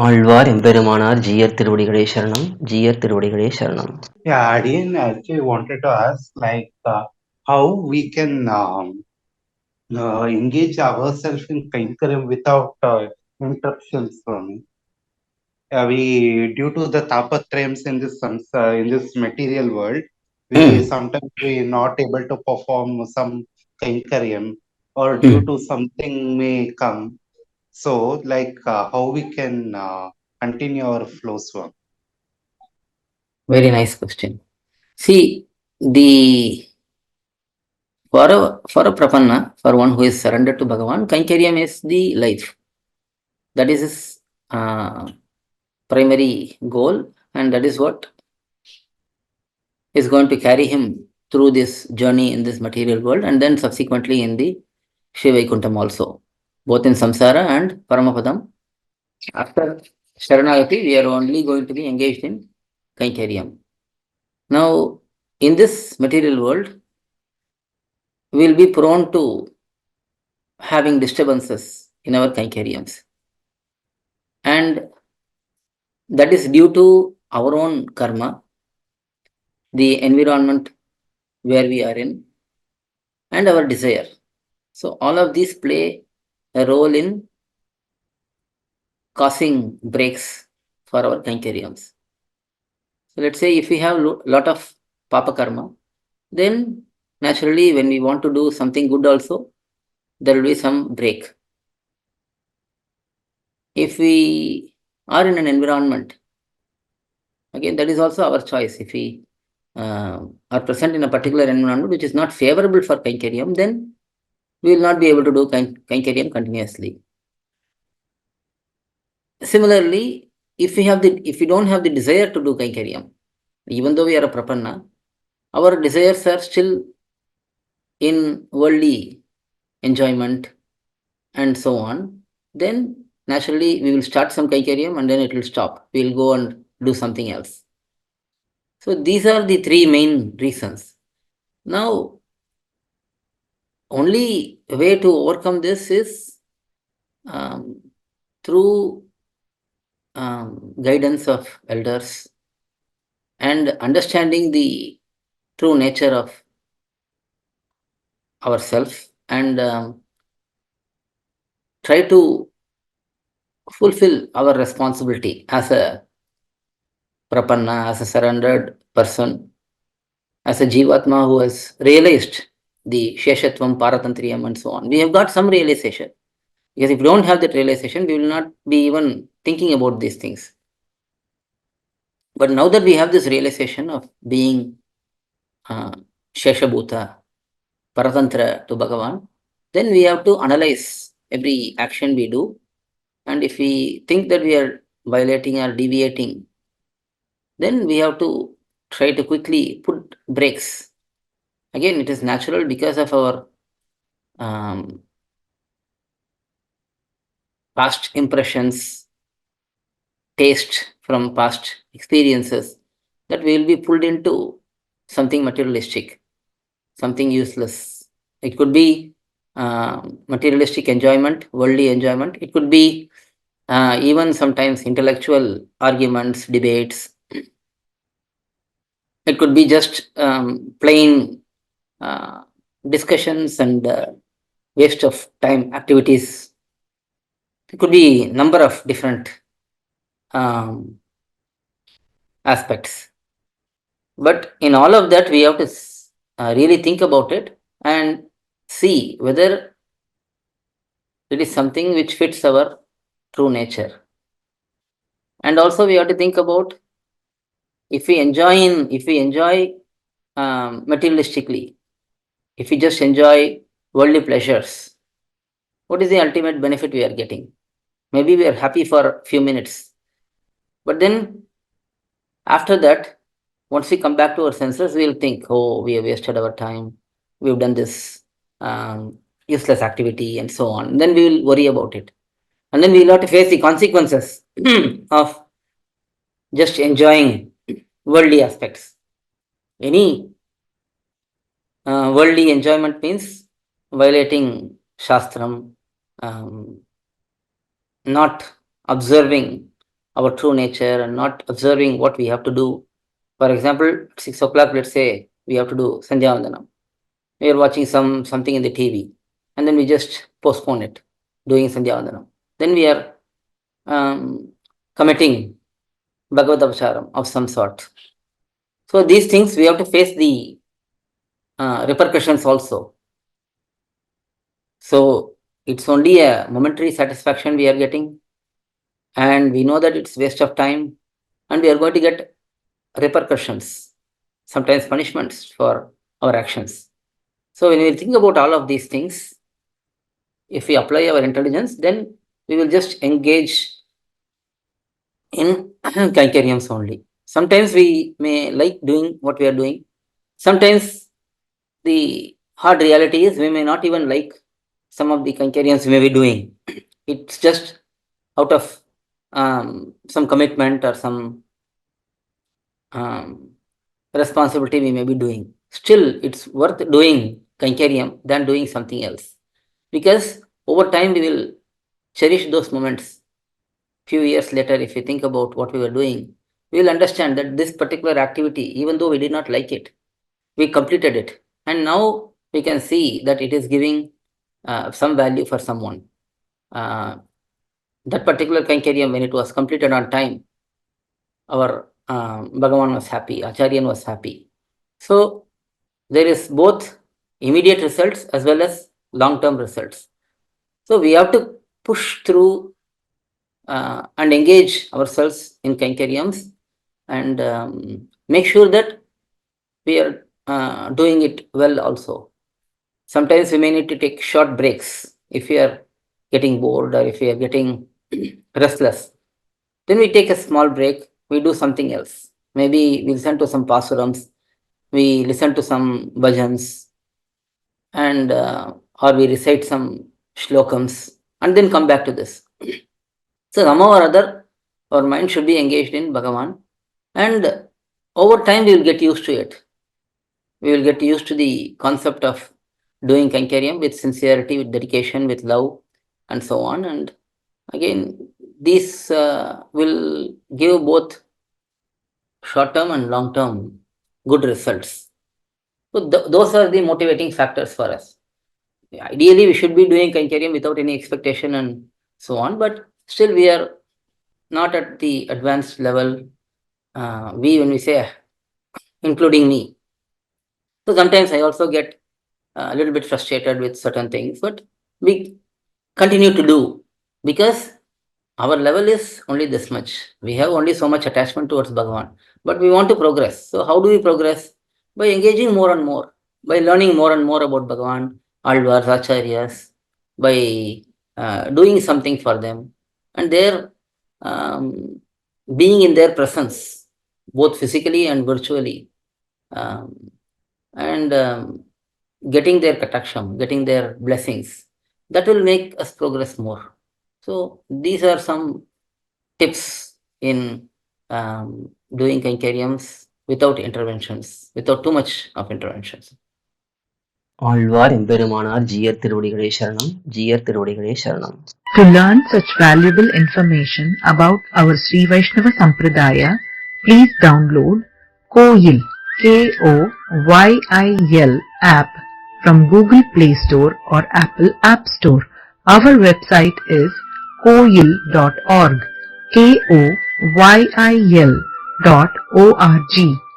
ஆழ்வார் எம்பெருமானார் ஜீயர் திருவடிகளே சரணம். ஜீயர் திருவடிகளே சரணம். Yeah, Adian actually wanted to ask how we can engage ourselves in kainkaryam without interruptions from we due to the tapatrayams in in this material world, we sometimes we not able to perform some kainkaryam or due to something may come. So how we can continue our flow swam. Very nice question. See, for a prapanna, for one who is surrendered to Bhagavan, kainkaryam is the life. That is his primary goal, and that is what is going to carry him through this journey in this material world, and then subsequently in the Shivaikuntam also, both in samsara and paramapadam. After Sharanagati, we are only going to be engaged in kainkaryam. Now, in this material world, we will be prone to having disturbances in our kainkaryams. And that is due to our own karma, the environment where we are in, and our desire. So all of these play a role in causing breaks for our kainkaryams. So let's say if we have a lot of papa karma, then naturally when we want to do something good also, there will be some break. If we are in an environment, again that is also our choice. If we are present in a particular environment which is not favorable for kainkaryam, then we will not be able to do kainkaryam continuously. Similarly, if we don't have the desire to do kainkaryam, even though we are a prapanna, our desires are still in worldly enjoyment and so on, then naturally we will start some kainkaryam and then it will stop. We will go and do something else. So these are the three main reasons. Now, only way to overcome this is through guidance of elders and understanding the true nature of ourselves and try to fulfill our responsibility as a prapanna, as a surrendered person, as a jivatma who has realized the sheshatvam, paratantriyam and so on. We have got some realization. Because if we don't have that realization, we will not be even thinking about these things. But now that we have this realization of being Sheshabhuta, Paratantra to Bhagavan, then we have to analyze every action we do. And if we think that we are violating or deviating, then we have to try to quickly put brakes. Again, it is natural because of our past impressions, taste from past experiences, that we will be pulled into something materialistic, something useless. It could be materialistic enjoyment, worldly enjoyment. It could be even sometimes intellectual arguments, debates. It could be just plain discussions and waste of time activities. It could be number of different aspects. But in all of that, we have to really think about it and see whether it is something which fits our true nature. And also we have to think about if we enjoy materialistically, if we just enjoy worldly pleasures, what is the ultimate benefit we are getting? Maybe we are happy for a few minutes, but then after that, once we come back to our senses, we will think, oh, we have wasted our time, we've done this useless activity and so on. And then we will worry about it. And then we will have to face the consequences of just enjoying worldly aspects. Any worldly enjoyment means violating Shastram, not observing our true nature and not observing what we have to do. For example, 6 o'clock, let's say we have to do Sandhya Vandanam. We are watching something in the TV, and then we just postpone it, doing Sandhya Vandanam. Then we are committing Bhagavad Avacharam of some sort. So these things we have to face the repercussions also. So it's only a momentary satisfaction we are getting, and we know that it's waste of time, and we are going to get repercussions, sometimes punishments for our actions. So when we think about all of these things, if we apply our intelligence, then we will just engage in kainkaryams only. Sometimes we may like doing what we are doing. Sometimes the hard reality is we may not even like some of the kainkaryams we may be doing. It's just out of some commitment or some responsibility we may be doing. Still, it's worth doing kainkaryam than doing something else, because over time we will cherish those moments. Few years later, if we think about what we were doing, we will understand that this particular activity, even though we did not like it, we completed it, and now we can see that it is giving some value for someone. That particular kainkaryam, when it was completed on time, our Bhagavan was happy, Acharyan was happy. So there is both immediate results as well as long-term results. So we have to push through and engage ourselves in kainkaryams and make sure that we are doing it well also. Sometimes we may need to take short breaks if we are getting bored or if we are getting restless. Then we take a small break, we do something else. Maybe we listen to some pasurams, we listen to some bhajans, and or we recite some shlokams, and then come back to this. So somehow or other, our mind should be engaged in Bhagavan, and over time we will get used to it. We will get used to the concept of doing kainkaryam with sincerity, with dedication, with love, and so on. And again, these will give both short-term and long-term good results. So those are the motivating factors for us. Ideally, we should be doing kainkaryam without any expectation and so on, but still we are not at the advanced level. When we say, including me. So sometimes I also get a little bit frustrated with certain things, but we continue to do because our level is only this much. We have only so much attachment towards Bhagavan, but we want to progress. So how do we progress? By engaging more and more, by learning more and more about Bhagavan, Alvars, Acharyas, by doing something for them, and their being in their presence, both physically and virtually, and getting their kataksham, getting their blessings, that will make us progress more. So these are some tips in doing kainkaryams without interventions, without too much of interventions. Alvar எம்பெருமானார் ஜீயர் திருவடிகளே சரணம், ஜீயர் திருவடிகளே சரணம். To learn such valuable information about our Sri Vaishnava Sampradaya, please download KOYIL, KOYIL app from Google Play Store or Apple App Store. Our website is koyil.org, KOYIL.org.